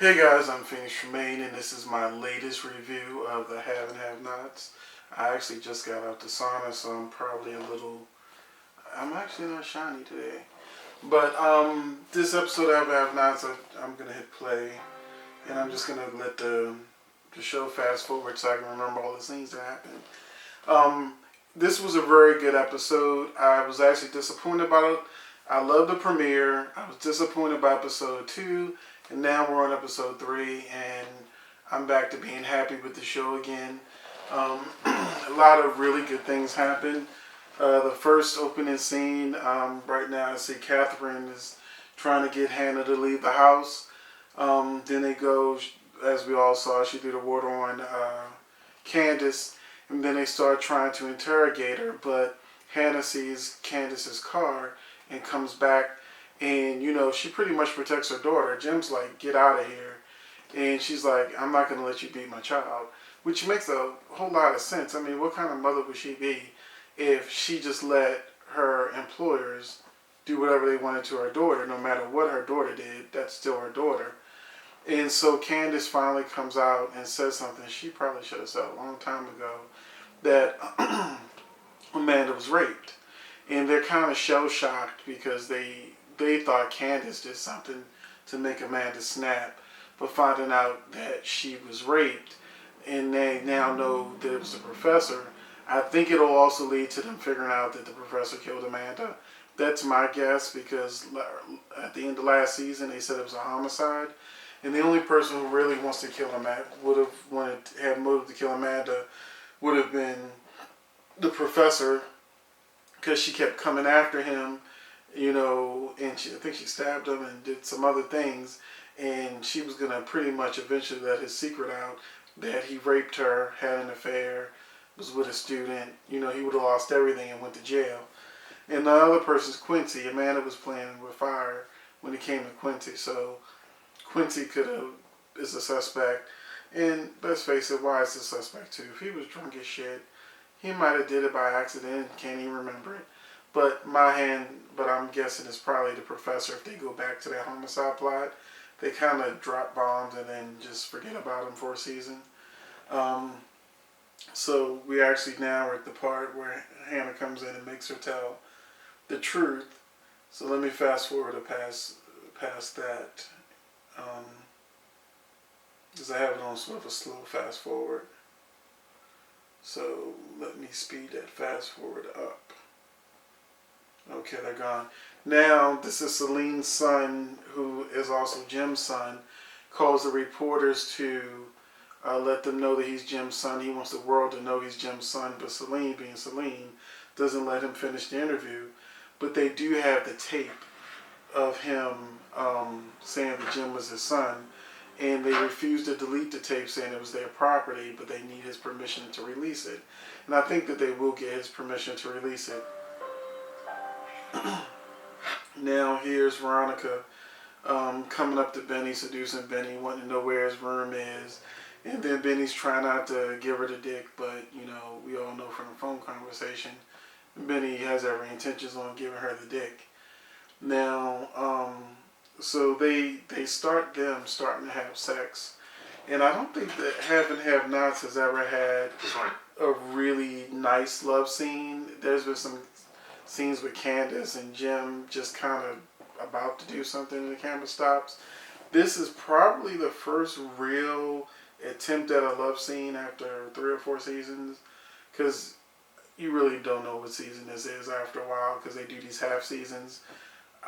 Hey guys, I'm Phoenix from Maine, and this is my latest review of the Have and Have Nots. I actually just got out the sauna, so I'm actually not shiny today. But this episode of Have and Have Nots, I'm gonna hit play, and I'm just gonna let the show fast forward so I can remember all the things that happened. Um, this was a very good episode. I was actually disappointed about it. I loved the premiere. I was disappointed by episode 2. And now we're on episode 3, and I'm back to being happy with the show again. A lot of really good things happen. The first opening scene, right now I see Catherine is trying to get Hannah to leave the house. Then they go, as we all saw, she threw the water on Candace, and then they start trying to interrogate her, but Hannah sees Candace's car and comes back. And, she pretty much protects her daughter. Jim's like, get out of here. And she's like, I'm not going to let you beat my child. Which makes a whole lot of sense. I mean, what kind of mother would she be if she just let her employers do whatever they wanted to her daughter? No matter what her daughter did, that's still her daughter. And so Candace finally comes out and says something she probably should have said a long time ago, that Amanda was raped. And they're kind of shell-shocked because they thought Candace did something to make Amanda snap, but finding out that she was raped, and they now know that it was the professor. I think it'll also lead to them figuring out that the professor killed Amanda. That's my guess, because at the end of last season they said it was a homicide, and the only person who really wants to kill Amanda, had motive to kill Amanda, would have been the professor, because she kept coming after him, and I think she stabbed him and did some other things, and she was going to pretty much eventually let his secret out, that he raped her, had an affair, was with a student. He would have lost everything and went to jail. And the other person's Quincy. Amanda was playing with fire when it came to Quincy, so Quincy is a suspect. And let's face it, why is the suspect too? If he was drunk as shit, he might have did it by accident, can't even remember it. But I'm guessing it's probably the professor. If they go back to that homicide plot, they kind of drop bombs and then just forget about him for a season. So we actually now are at the part where Hannah comes in and makes her tell the truth. So let me fast forward to past that, because I have it on sort of a slow fast forward. So let me speed that fast forward up. Okay, they're gone. Now, this is Celine's son, who is also Jim's son, calls the reporters to let them know that he's Jim's son. He wants the world to know he's Jim's son, but Celine, being Celine, doesn't let him finish the interview. But they do have the tape of him saying that Jim was his son, and they refuse to delete the tape saying it was their property, but they need his permission to release it. And I think that they will get his permission to release it. Now here's Veronica coming up to Benny, seducing Benny, wanting to know where his room is. And then Benny's trying not to give her the dick, but, we all know from the phone conversation, Benny has every intentions on giving her the dick. Now, so they starting to have sex. And I don't think that Have and Have Nots has ever had a really nice love scene. There's been some scenes with Candace and Jim just kind of about to do something and the camera stops. This is probably the first real attempt at a love scene after 3 or 4 seasons, because you really don't know what season this is after a while, because they do these half seasons.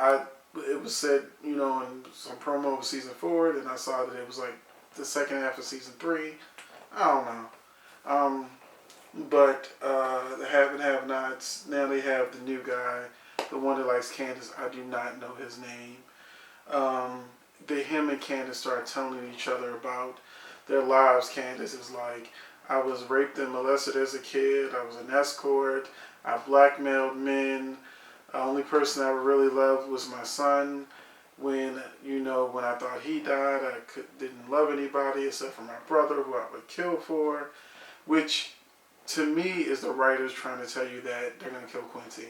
It was said, in some promo of season 4, then I saw that it was like the second half of season 3. I don't know. But the Have and Have Nots, now they have the new guy, the one that likes Candace. I do not know his name. Him and Candace start telling each other about their lives. Candace is like, I was raped and molested as a kid. I was an escort. I blackmailed men. The only person I really loved was my son. When I thought he died, I didn't love anybody except for my brother, who I would kill for. Which, to me, is the writers trying to tell you that they're going to kill Quincy.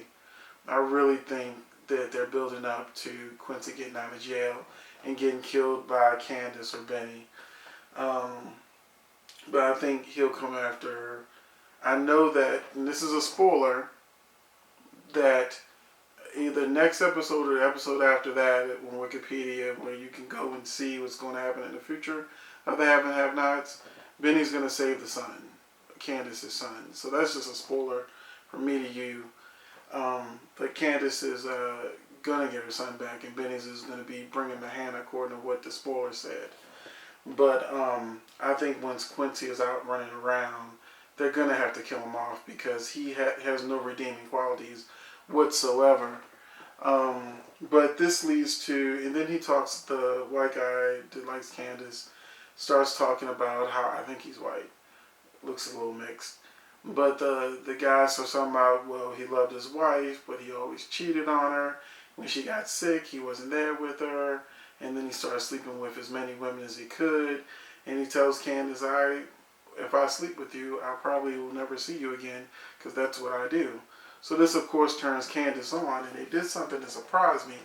I really think that they're building up to Quincy getting out of jail and getting killed by Candace or Benny. But I think he'll come after. I know that, and this is a spoiler, that either next episode or the episode after that on Wikipedia, where you can go and see what's going to happen in the future of the Have and Have Nots, Benny's going to save the son, Candace's son. So that's just a spoiler from me to you. But Candace is going to get her son back, and Benny's is going to be bringing the hand according to what the spoiler said. But I think once Quincy is out running around, they're going to have to kill him off because he has no redeeming qualities whatsoever. But this leads to, and then he talks, the white guy that likes Candace starts talking about how I think he's white. Looks a little mixed. But the guy starts talking about, well, he loved his wife, but he always cheated on her. When she got sick, he wasn't there with her. And then he started sleeping with as many women as he could. And he tells Candace, if I sleep with you, I probably will never see you again because that's what I do. So this, of course, turns Candace on, and they did something that surprised me.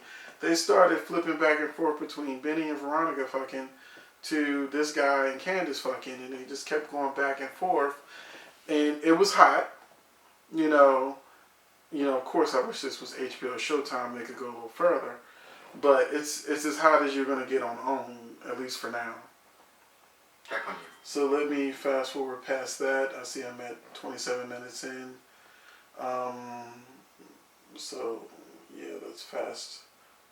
They started flipping back and forth between Benny and Veronica fucking to this guy and Candace fucking, and they just kept going back and forth. And it was hot, you know, of course I wish this was HBO Showtime, they could go a little further. But it's as hot as you're going to get on OWN, at least for now. Check on you. So let me fast forward past that. I see I'm at 27 minutes in. So, yeah, let's fast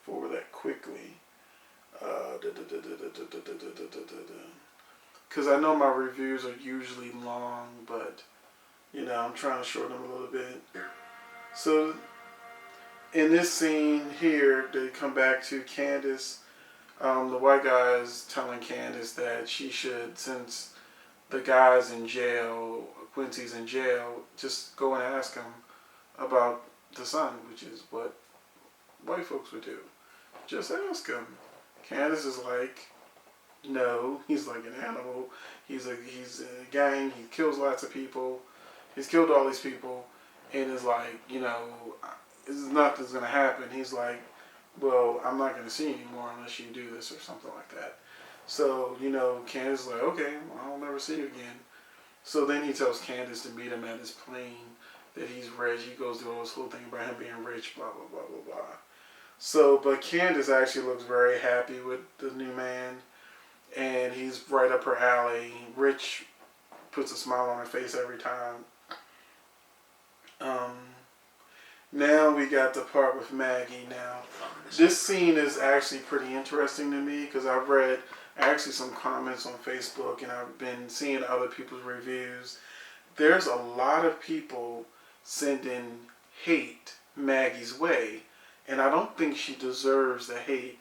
forward that quickly. Because I know my reviews are usually long, but, I'm trying to shorten them a little bit. So, in this scene here, they come back to Candace. The white guy is telling Candace that she should, since the guy's in jail, Quincy's in jail, just go and ask him about the son, which is what white folks would do. Just ask him. Candace is like, no, he's like an animal. He's a gang. He kills lots of people. He's killed all these people, and is like, nothing's gonna happen. He's like, well, I'm not gonna see you anymore unless you do this or something like that. So, Candace is like, okay, well, I'll never see you again. So then he tells Candace to meet him at his plane, that he's rich. He goes through this whole thing about him being rich, blah, blah, blah, blah, blah. So, but Candace actually looks very happy with the new man, and he's right up her alley. Rich puts a smile on her face every time. Now we got the part with Maggie. Now, this scene is actually pretty interesting to me because I've read actually some comments on Facebook and I've been seeing other people's reviews. There's a lot of people sending hate Maggie's way, and I don't think she deserves the hate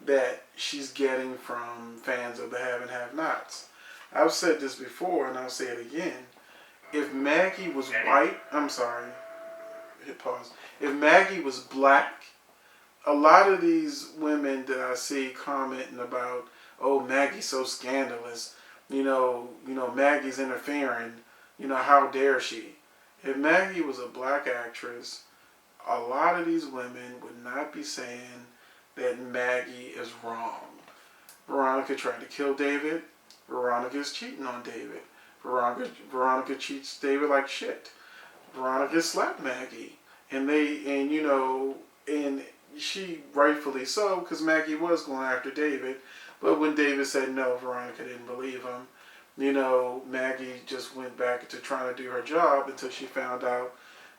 that she's getting from fans of the Have and Have Nots. I've said this before and I'll say it again. If Maggie was white, hit pause. If Maggie was black, a lot of these women that I see commenting about, oh, Maggie's so scandalous, Maggie's interfering, how dare she? If Maggie was a black actress, a lot of these women would not be saying that Maggie is wrong. Veronica tried to kill David. Veronica's cheating on David. Veronica treats David like shit. Veronica slapped Maggie. And she rightfully so, because Maggie was going after David. But when David said no, Veronica didn't believe him. Maggie just went back to trying to do her job until she found out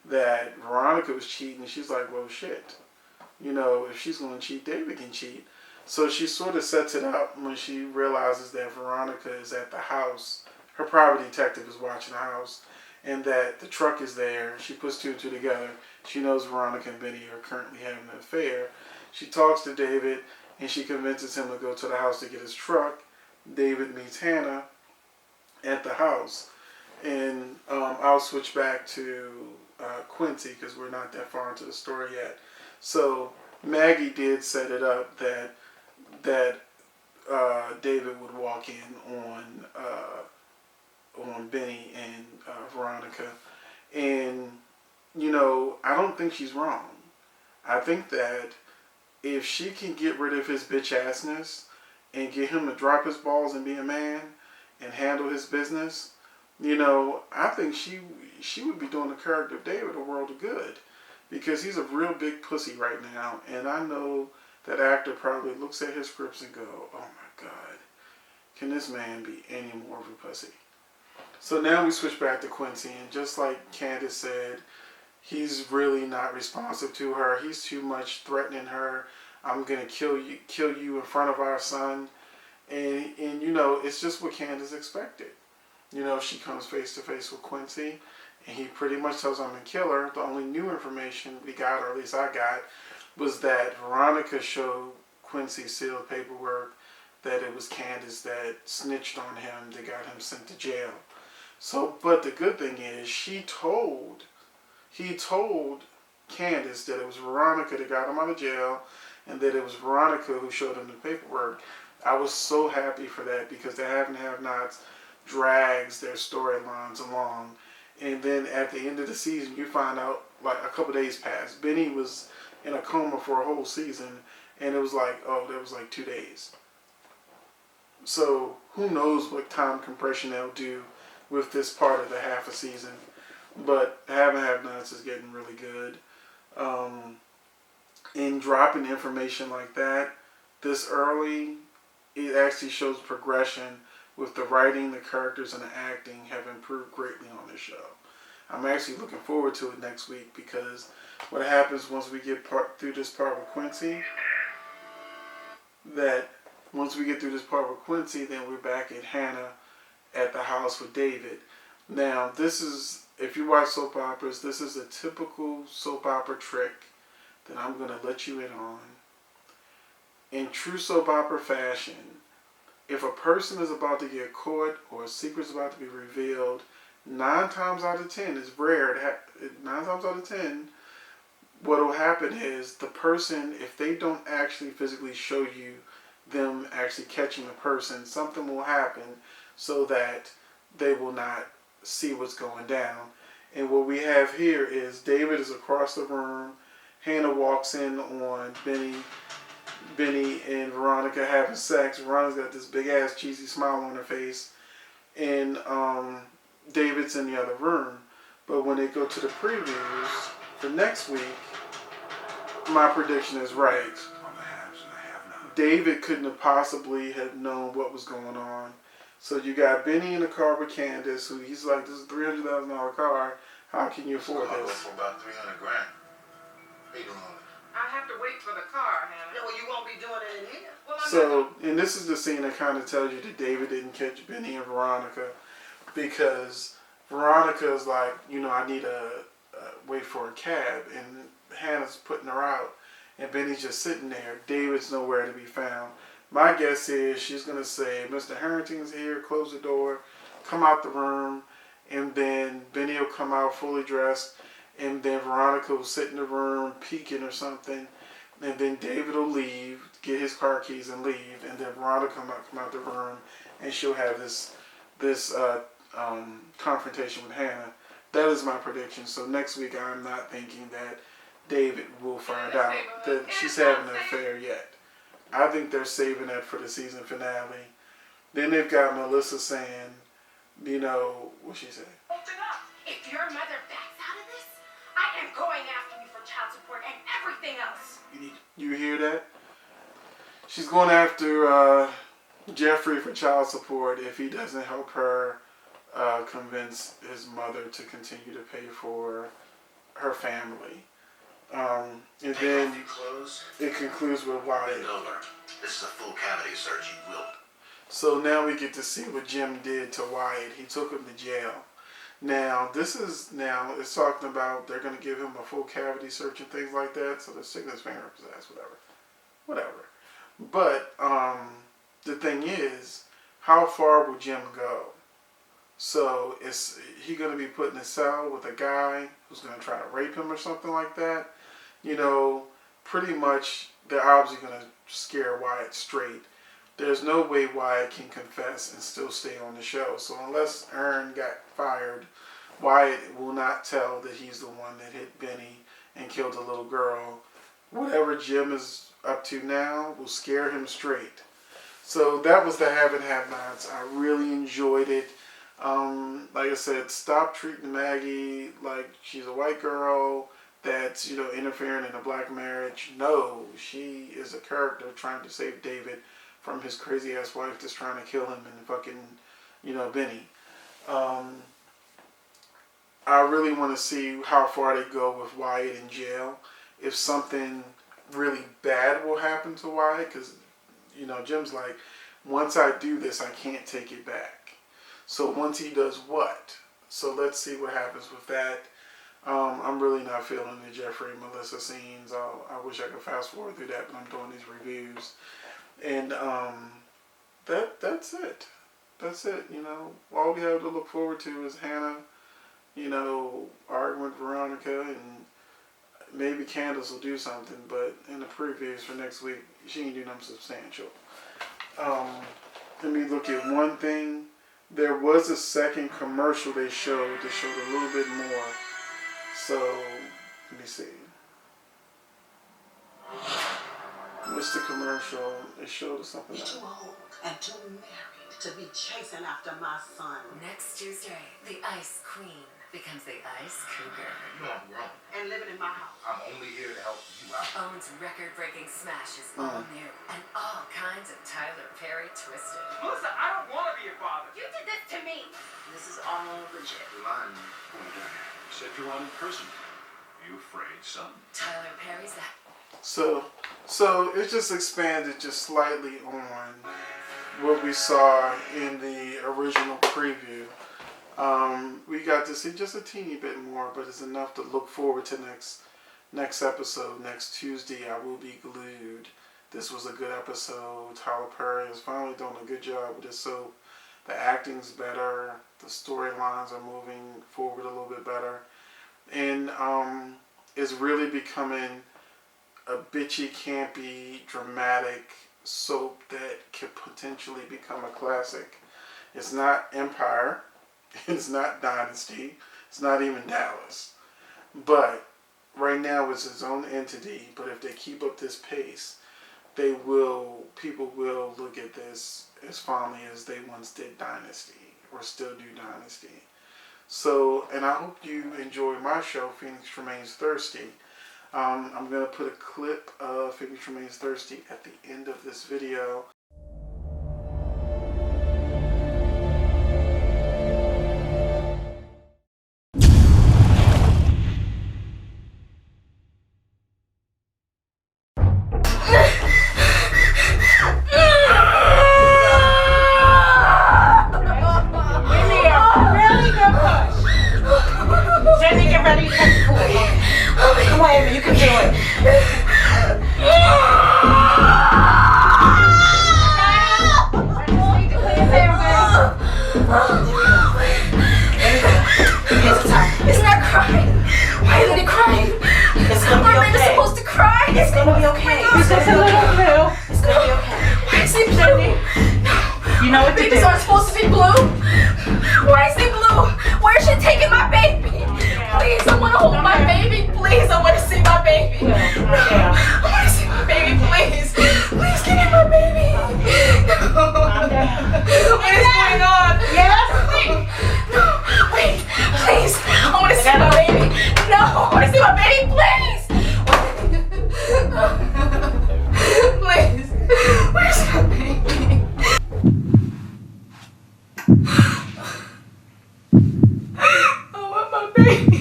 that Veronica was cheating. She's like, well, shit. If she's going to cheat, David can cheat. So she sort of sets it up when she realizes that Veronica is at the house. Her private detective is watching the house. And that the truck is there. She puts two and two together. She knows Veronica and Benny are currently having an affair. She talks to David and she convinces him to go to the house to get his truck. David meets Hannah at the house. And I'll switch back to Quincy because we're not that far into the story yet. So Maggie did set it up that David would walk in on Benny and Veronica. And, I don't think she's wrong. I think that if she can get rid of his bitch assness and get him to drop his balls and be a man and handle his business, I think she would be doing the character of David a world of good, because he's a real big pussy right now, and I know that actor probably looks at his scripts and go, oh my god, can this man be any more of a pussy? So now we switch back to Quincy, and just like Candace said, he's really not responsive to her. He's too much threatening her. I'm gonna kill you in front of our son, and it's just what Candace expected. She comes face to face with Quincy, and he pretty much tells her I'm gonna kill her. The only new information we got, or at least I got, was that Veronica showed Quincy sealed paperwork that it was Candace that snitched on him that got him sent to jail. So, but the good thing is, he told Candace that it was Veronica that got him out of jail, and that it was Veronica who showed him the paperwork. I was so happy for that, because the Have and Have Nots drags their storylines along. And then at the end of the season, you find out, like, a couple days passed. Benny was in a coma for a whole season, and it was like, oh, that was like 2 days. So who knows what time compression they'll do with this part of the half a season. But Have and Have Nots is getting really good. In dropping information like that this early, it actually shows progression with the writing, the characters, and the acting have improved greatly on this show. I'm actually looking forward to it next week, because what happens once we get through this part with Quincy, then we're back at Hannah at the house with David. Now, this is, if you watch soap operas, this is a typical soap opera trick that I'm going to let you in on. In true soap opera fashion, if a person is about to get caught or a secret is about to be revealed, 9 times out of 10, it's rare, 9 times out of 10, what will happen is the person, if they don't actually physically show you them actually catching the person, something will happen so that they will not see what's going down. And what we have here is David is across the room. Hannah walks in on Benny and Veronica having sex. Veronica's got this big ass cheesy smile on her face, and David's in the other room. But when they go to the previews for next week, my prediction is right. David couldn't have possibly have known what was going on. So you got Benny in the car with Candace, who he's like, this is a $300,000 car. How can you afford this? For about $300,000. How you doing all that? I have to wait for the car, Hannah. Yeah, well, you won't be doing it in here. Well, I'm So, and this is the scene that kind of tells you that David didn't catch Benny and Veronica, because Veronica's like, I need to wait for a cab, and Hannah's putting her out, and Benny's just sitting there. David's nowhere to be found. My guess is she's going to say, Mr. Harrington's here, close the door, come out the room, and then Benny will come out fully dressed, and then Veronica will sit in the room peeking or something, and then David will leave, get his car keys and leave, and then Veronica come out the room, and she'll have this confrontation with Hannah. That is my prediction. So next week I'm not thinking that David will find out that she's having an affair yet. I think they're saving that for the season finale. Then they've got Melissa saying, what she say? Open up. If your mother backs out of this, I am going after you for child support and everything else. You hear that? She's going after Jeffrey for child support if he doesn't help her convince his mother to continue to pay for her family. And then it concludes with Wyatt. Bend over. This is a full cavity search. You will. So now we get to see what Jim did to Wyatt. He took him to jail. Now it's talking about they're going to give him a full cavity search and things like that. So they're sticking his finger up his ass, whatever. But the thing is, how far will Jim go? So is he going to be put in a cell with a guy who's going to try to rape him or something like that? Pretty much they're obviously going to scare Wyatt straight. There's no way Wyatt can confess and still stay on the show. So unless Aaron got fired, Wyatt will not tell that he's the one that hit Benny and killed the little girl. Whatever Jim is up to now will scare him straight. So that was the have and have nots. I really enjoyed it. Like I said, stop treating Maggie like she's a white girl that's, interfering in a black marriage. No, she is a character trying to save David from his crazy ass wife that's trying to kill him and fucking, Benny. I really want to see how far they go with Wyatt in jail. If something really bad will happen to Wyatt, because, Jim's like, once I do this, I can't take it back. So once he does what? So let's see what happens with that. I'm really not feeling the Jeffrey and Melissa scenes. I wish I could fast forward through that, but I'm doing these reviews. And that's it. That's it. All we have to look forward to is Hannah, arguing with Veronica, and maybe Candace will do something. But in the previews for next week, she ain't do nothing substantial. Let me look at one thing. There was a second commercial they showed that showed a little bit more. So, let me see. What's the commercial? They showed us something You're else. too old and too married to be chasing after my son. Next Tuesday, the Ice Queen becomes the Ice Cougar. You know I'm grown. And living in my house. I'm only here to help you out. Owns record-breaking smashes all new and all kinds of Tyler Perry twisted. Melissa, I don't want to be your father. You did this to me. This is all legit. You're lying. You said you wanted prison. You afraid, son? Tyler Perry's that. So it just expanded just slightly on what we saw in the original preview. We got to see just a teeny bit more, but it's enough to look forward to next episode. Next Tuesday, I will be glued. This was a good episode. Tyler Perry is finally doing a good job with this soap. The acting's better. The storylines are moving forward a little bit better. And it's really becoming a bitchy, campy, dramatic soap that could potentially become a classic. It's not Empire. It's not Dynasty. It's not even Dallas. But right now it's its own entity. But if they keep up this pace, people will look at this as fondly as they once did Dynasty, or still do Dynasty. So, and I hope you enjoy my show, Phoenix Remains Thirsty. I'm going to put a clip of Phoenix Remains Thirsty at the end of this video. You can do it. It's not crying. Why isn't it crying? It's gonna be Aren't okay. I supposed to cry? It's gonna be okay. It's just a little blue. It's gonna be okay. Why is it blue? You know what to Babies do. aren't supposed to be blue. Why is it blue? Where's she taking my baby? Please, I want to hold my baby. Please, I want to see my baby. Yeah. I want to see my baby. Please, please give me my baby. What is going on? Yes. Wait, no, wait, please. I want to see my baby. No, I want to see my baby. Please. Please, where's my baby? I want my baby.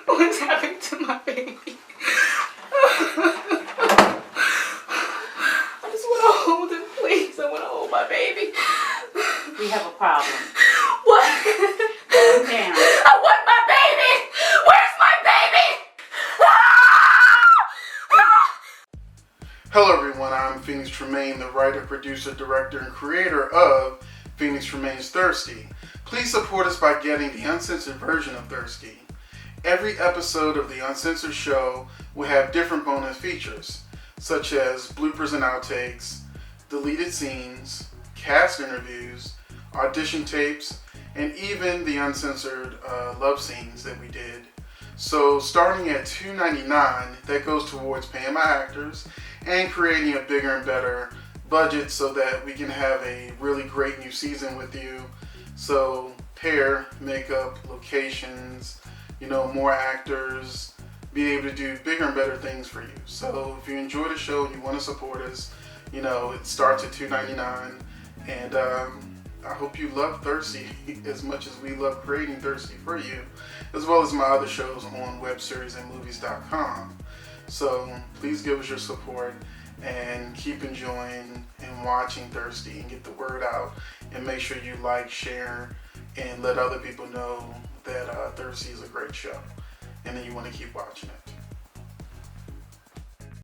What's happening to my baby? I just want to hold him, please. I want to hold my baby. We have a problem. What? Calm down. I want my baby. Where's my baby? Hello everyone, I'm Phoenix Tremaine, the writer, producer, director, and creator of Phoenix Tremaine's Thirsty. Please support us by getting the uncensored version of Thirsty. Every episode of the Uncensored Show will have different bonus features, such as bloopers and outtakes, deleted scenes, cast interviews, audition tapes, and even the uncensored love scenes that we did. So starting at $2.99, that goes towards paying my actors and creating a bigger and better budget so that we can have a really great new season with you. So hair, makeup, locations, more actors, be able to do bigger and better things for you. So if you enjoy the show and you want to support us, it starts at $2.99, and I hope you love Thirsty as much as we love creating Thirsty for you, as well as my other shows on webseriesandmovies.com. So please give us your support and keep enjoying and watching Thirsty and get the word out, and make sure you like, share, and let other people know that Thirsty is a great show and that you want to keep watching it.